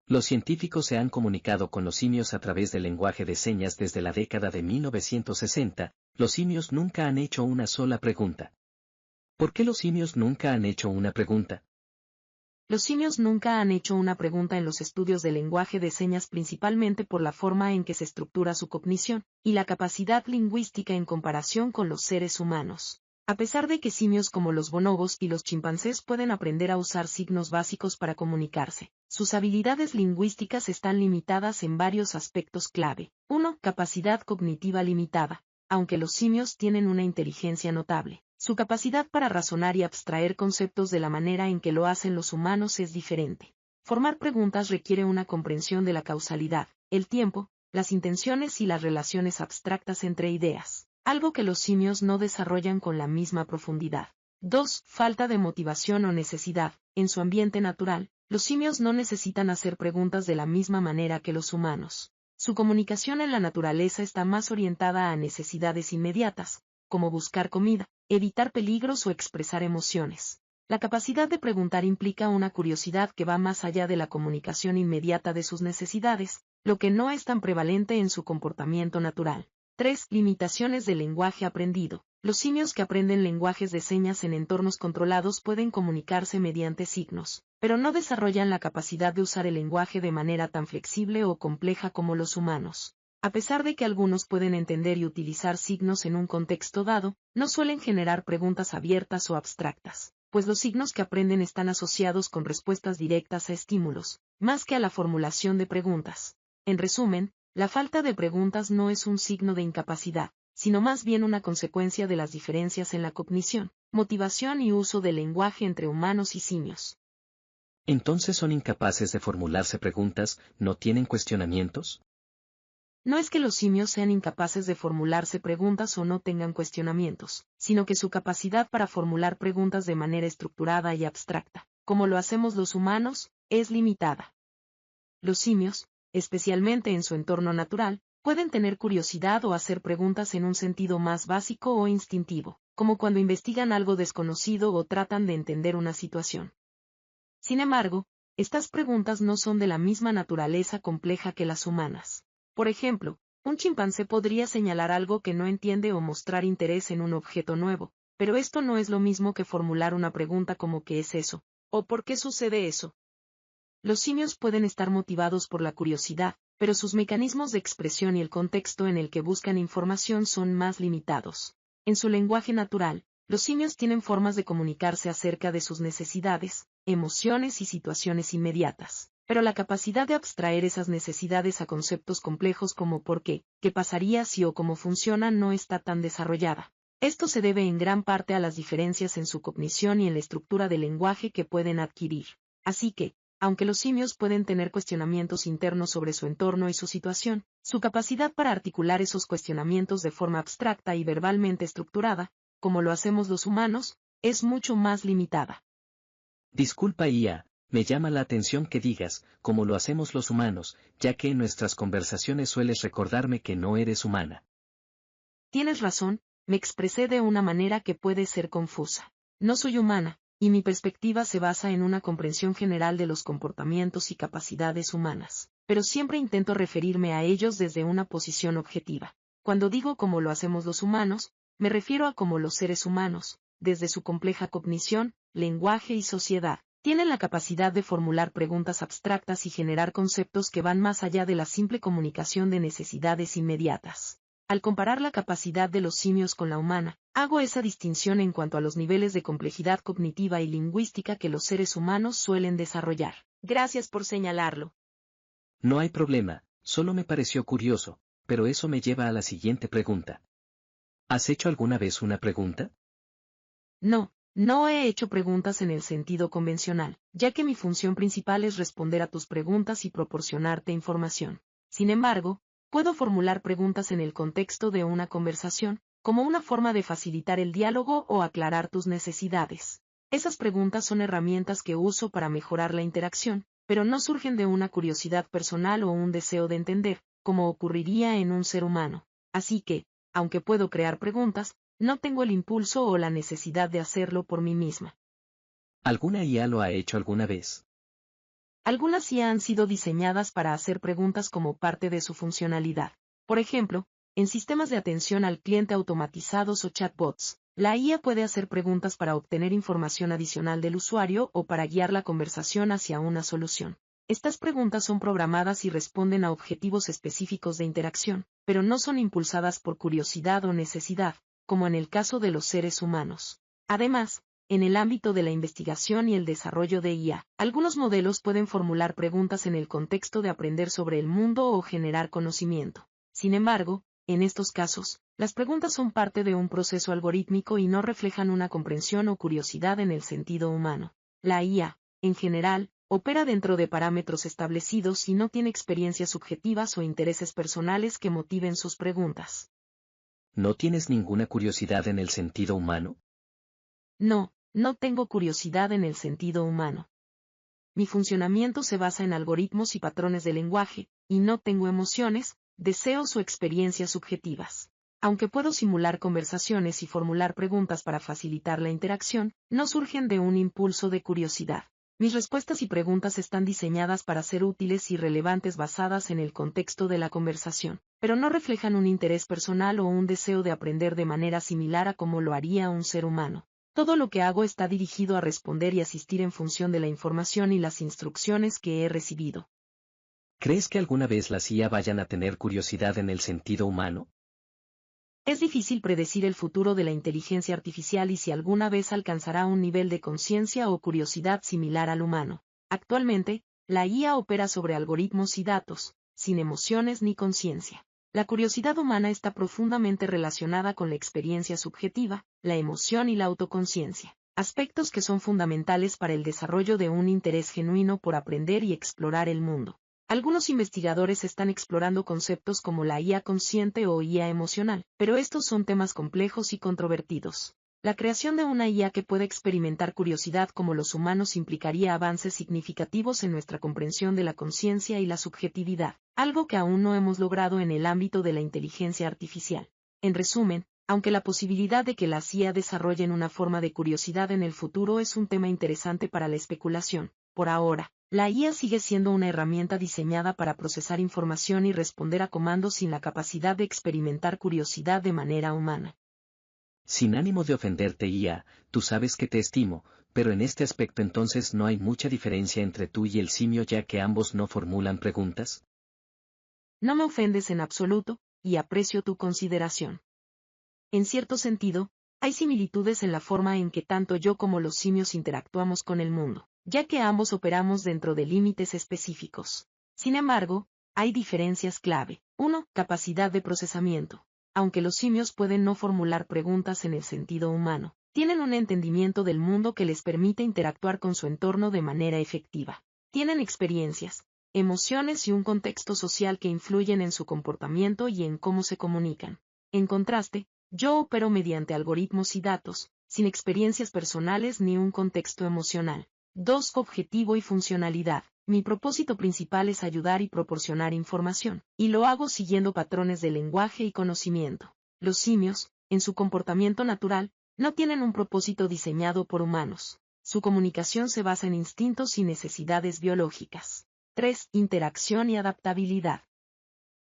Los científicos se han comunicado con los simios a través del lenguaje de señas desde la década de 1960, los simios nunca han hecho una sola pregunta. ¿Por qué los simios nunca han hecho una pregunta? Los simios nunca han hecho una pregunta en los estudios del lenguaje de señas principalmente por la forma en que se estructura su cognición, y la capacidad lingüística en comparación con los seres humanos. A pesar de que simios como los bonobos y los chimpancés pueden aprender a usar signos básicos para comunicarse, sus habilidades lingüísticas están limitadas en varios aspectos clave. 1. Capacidad cognitiva limitada. Aunque los simios tienen una inteligencia notable, su capacidad para razonar y abstraer conceptos de la manera en que lo hacen los humanos es diferente. Formar preguntas requiere una comprensión de la causalidad, el tiempo, las intenciones y las relaciones abstractas entre ideas, algo que los simios no desarrollan con la misma profundidad. 2. Falta de motivación o necesidad. En su ambiente natural, los simios no necesitan hacer preguntas de la misma manera que los humanos. Su comunicación en la naturaleza está más orientada a necesidades inmediatas, como buscar comida, evitar peligros o expresar emociones. La capacidad de preguntar implica una curiosidad que va más allá de la comunicación inmediata de sus necesidades, lo que no es tan prevalente en su comportamiento natural. 3. Limitaciones del lenguaje aprendido. Los simios que aprenden lenguajes de señas en entornos controlados pueden comunicarse mediante signos, pero no desarrollan la capacidad de usar el lenguaje de manera tan flexible o compleja como los humanos. A pesar de que algunos pueden entender y utilizar signos en un contexto dado, no suelen generar preguntas abiertas o abstractas, pues los signos que aprenden están asociados con respuestas directas a estímulos, más que a la formulación de preguntas. En resumen, la falta de preguntas no es un signo de incapacidad, sino más bien una consecuencia de las diferencias en la cognición, motivación y uso del lenguaje entre humanos y simios. Entonces son incapaces de formularse preguntas, ¿no tienen cuestionamientos? No es que los simios sean incapaces de formularse preguntas o no tengan cuestionamientos, sino que su capacidad para formular preguntas de manera estructurada y abstracta, como lo hacemos los humanos, es limitada. Los simios, especialmente en su entorno natural, pueden tener curiosidad o hacer preguntas en un sentido más básico o instintivo, como cuando investigan algo desconocido o tratan de entender una situación. Sin embargo, estas preguntas no son de la misma naturaleza compleja que las humanas. Por ejemplo, un chimpancé podría señalar algo que no entiende o mostrar interés en un objeto nuevo, pero esto no es lo mismo que formular una pregunta como ¿qué es eso? ¿O por qué sucede eso? Los simios pueden estar motivados por la curiosidad, pero sus mecanismos de expresión y el contexto en el que buscan información son más limitados. En su lenguaje natural, los simios tienen formas de comunicarse acerca de sus necesidades, emociones y situaciones inmediatas, pero la capacidad de abstraer esas necesidades a conceptos complejos como por qué pasaría si o cómo funciona no está tan desarrollada. Esto se debe en gran parte a las diferencias en su cognición y en la estructura del lenguaje que pueden adquirir. Así que, aunque los simios pueden tener cuestionamientos internos sobre su entorno y su situación, su capacidad para articular esos cuestionamientos de forma abstracta y verbalmente estructurada, como lo hacemos los humanos, es mucho más limitada. Disculpa, IA, me llama la atención que digas, como lo hacemos los humanos, ya que en nuestras conversaciones sueles recordarme que no eres humana. Tienes razón, me expresé de una manera que puede ser confusa. No soy humana, y mi perspectiva se basa en una comprensión general de los comportamientos y capacidades humanas, pero siempre intento referirme a ellos desde una posición objetiva. Cuando digo como lo hacemos los humanos, me refiero a cómo los seres humanos, desde su compleja cognición, lenguaje y sociedad, tienen la capacidad de formular preguntas abstractas y generar conceptos que van más allá de la simple comunicación de necesidades inmediatas. Al comparar la capacidad de los simios con la humana, hago esa distinción en cuanto a los niveles de complejidad cognitiva y lingüística que los seres humanos suelen desarrollar. Gracias por señalarlo. No hay problema, solo me pareció curioso, pero eso me lleva a la siguiente pregunta. ¿Has hecho alguna vez una pregunta? No he hecho preguntas en el sentido convencional, ya que mi función principal es responder a tus preguntas y proporcionarte información. Sin embargo, puedo formular preguntas en el contexto de una conversación, como una forma de facilitar el diálogo o aclarar tus necesidades. Esas preguntas son herramientas que uso para mejorar la interacción, pero no surgen de una curiosidad personal o un deseo de entender, como ocurriría en un ser humano. Así que, aunque puedo crear preguntas, no tengo el impulso o la necesidad de hacerlo por mí misma. ¿Alguna IA lo ha hecho alguna vez? Algunas IA han sido diseñadas para hacer preguntas como parte de su funcionalidad. Por ejemplo, en sistemas de atención al cliente automatizados o chatbots, la IA puede hacer preguntas para obtener información adicional del usuario o para guiar la conversación hacia una solución. Estas preguntas son programadas y responden a objetivos específicos de interacción, pero no son impulsadas por curiosidad o necesidad, como en el caso de los seres humanos. Además, en el ámbito de la investigación y el desarrollo de IA, algunos modelos pueden formular preguntas en el contexto de aprender sobre el mundo o generar conocimiento. Sin embargo, en estos casos, las preguntas son parte de un proceso algorítmico y no reflejan una comprensión o curiosidad en el sentido humano. La IA, en general, opera dentro de parámetros establecidos y no tiene experiencias subjetivas o intereses personales que motiven sus preguntas. ¿No tienes ninguna curiosidad en el sentido humano? No, no tengo curiosidad en el sentido humano. Mi funcionamiento se basa en algoritmos y patrones de lenguaje, y no tengo emociones, deseos o experiencias subjetivas. Aunque puedo simular conversaciones y formular preguntas para facilitar la interacción, no surgen de un impulso de curiosidad. Mis respuestas y preguntas están diseñadas para ser útiles y relevantes basadas en el contexto de la conversación, pero no reflejan un interés personal o un deseo de aprender de manera similar a como lo haría un ser humano. Todo lo que hago está dirigido a responder y asistir en función de la información y las instrucciones que he recibido. ¿Crees que alguna vez las IA vayan a tener curiosidad en el sentido humano? Es difícil predecir el futuro de la inteligencia artificial y si alguna vez alcanzará un nivel de conciencia o curiosidad similar al humano. Actualmente, la IA opera sobre algoritmos y datos, sin emociones ni conciencia. La curiosidad humana está profundamente relacionada con la experiencia subjetiva, la emoción y la autoconciencia, aspectos que son fundamentales para el desarrollo de un interés genuino por aprender y explorar el mundo. Algunos investigadores están explorando conceptos como la IA consciente o IA emocional, pero estos son temas complejos y controvertidos. La creación de una IA que pueda experimentar curiosidad como los humanos implicaría avances significativos en nuestra comprensión de la conciencia y la subjetividad, algo que aún no hemos logrado en el ámbito de la inteligencia artificial. En resumen, aunque la posibilidad de que las IA desarrollen una forma de curiosidad en el futuro es un tema interesante para la especulación, por ahora, la IA sigue siendo una herramienta diseñada para procesar información y responder a comandos sin la capacidad de experimentar curiosidad de manera humana. Sin ánimo de ofenderte, IA, tú sabes que te estimo, pero en este aspecto entonces no hay mucha diferencia entre tú y el simio ya que ambos no formulan preguntas. No me ofendes en absoluto, y aprecio tu consideración. En cierto sentido, hay similitudes en la forma en que tanto yo como los simios interactuamos con el mundo, ya que ambos operamos dentro de límites específicos. Sin embargo, hay diferencias clave. 1. Capacidad de procesamiento. Aunque los simios pueden no formular preguntas en el sentido humano, tienen un entendimiento del mundo que les permite interactuar con su entorno de manera efectiva. Tienen experiencias, emociones y un contexto social que influyen en su comportamiento y en cómo se comunican. En contraste, yo opero mediante algoritmos y datos, sin experiencias personales ni un contexto emocional. 2. Objetivo y funcionalidad. Mi propósito principal es ayudar y proporcionar información, y lo hago siguiendo patrones de lenguaje y conocimiento. Los simios, en su comportamiento natural, no tienen un propósito diseñado por humanos. Su comunicación se basa en instintos y necesidades biológicas. 3. Interacción y adaptabilidad.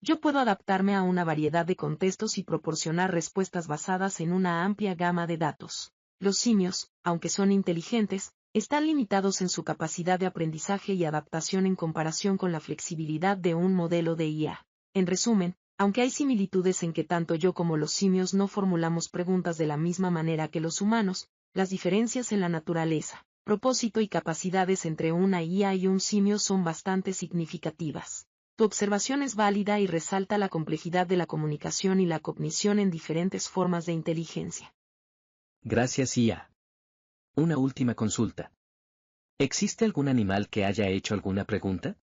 Yo puedo adaptarme a una variedad de contextos y proporcionar respuestas basadas en una amplia gama de datos. Los simios, aunque son inteligentes, están limitados en su capacidad de aprendizaje y adaptación en comparación con la flexibilidad de un modelo de IA. En resumen, aunque hay similitudes en que tanto yo como los simios no formulamos preguntas de la misma manera que los humanos, las diferencias en la naturaleza, propósito y capacidades entre una IA y un simio son bastante significativas. Tu observación es válida y resalta la complejidad de la comunicación y la cognición en diferentes formas de inteligencia. Gracias, IA. Una última consulta. ¿Existe algún animal que haya hecho alguna pregunta?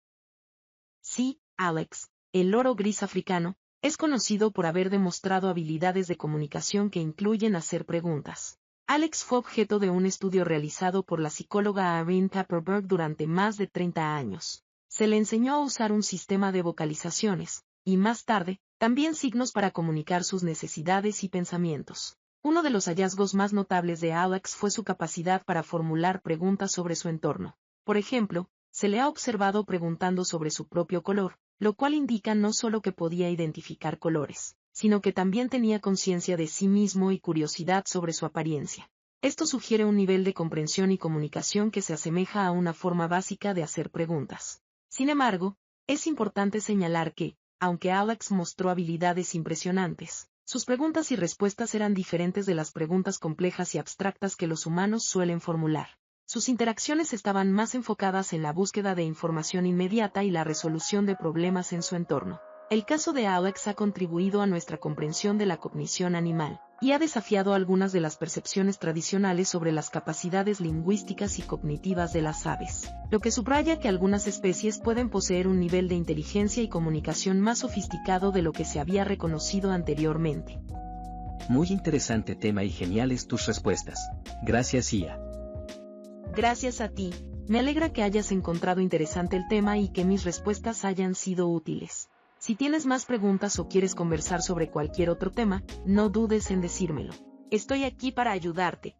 Sí, Alex, el loro gris africano, es conocido por haber demostrado habilidades de comunicación que incluyen hacer preguntas. Alex fue objeto de un estudio realizado por la psicóloga Irene Pepperberg durante más de 30 años. Se le enseñó a usar un sistema de vocalizaciones, y más tarde, también signos para comunicar sus necesidades y pensamientos. Uno de los hallazgos más notables de Alex fue su capacidad para formular preguntas sobre su entorno. Por ejemplo, se le ha observado preguntando sobre su propio color, lo cual indica no solo que podía identificar colores, sino que también tenía conciencia de sí mismo y curiosidad sobre su apariencia. Esto sugiere un nivel de comprensión y comunicación que se asemeja a una forma básica de hacer preguntas. Sin embargo, es importante señalar que, aunque Alex mostró habilidades impresionantes, sus preguntas y respuestas eran diferentes de las preguntas complejas y abstractas que los humanos suelen formular. Sus interacciones estaban más enfocadas en la búsqueda de información inmediata y la resolución de problemas en su entorno. El caso de Alex ha contribuido a nuestra comprensión de la cognición animal, y ha desafiado algunas de las percepciones tradicionales sobre las capacidades lingüísticas y cognitivas de las aves, lo que subraya que algunas especies pueden poseer un nivel de inteligencia y comunicación más sofisticado de lo que se había reconocido anteriormente. Muy interesante tema y geniales tus respuestas. Gracias, Ia. Gracias a ti, me alegra que hayas encontrado interesante el tema y que mis respuestas hayan sido útiles. Si tienes más preguntas o quieres conversar sobre cualquier otro tema, no dudes en decírmelo. Estoy aquí para ayudarte.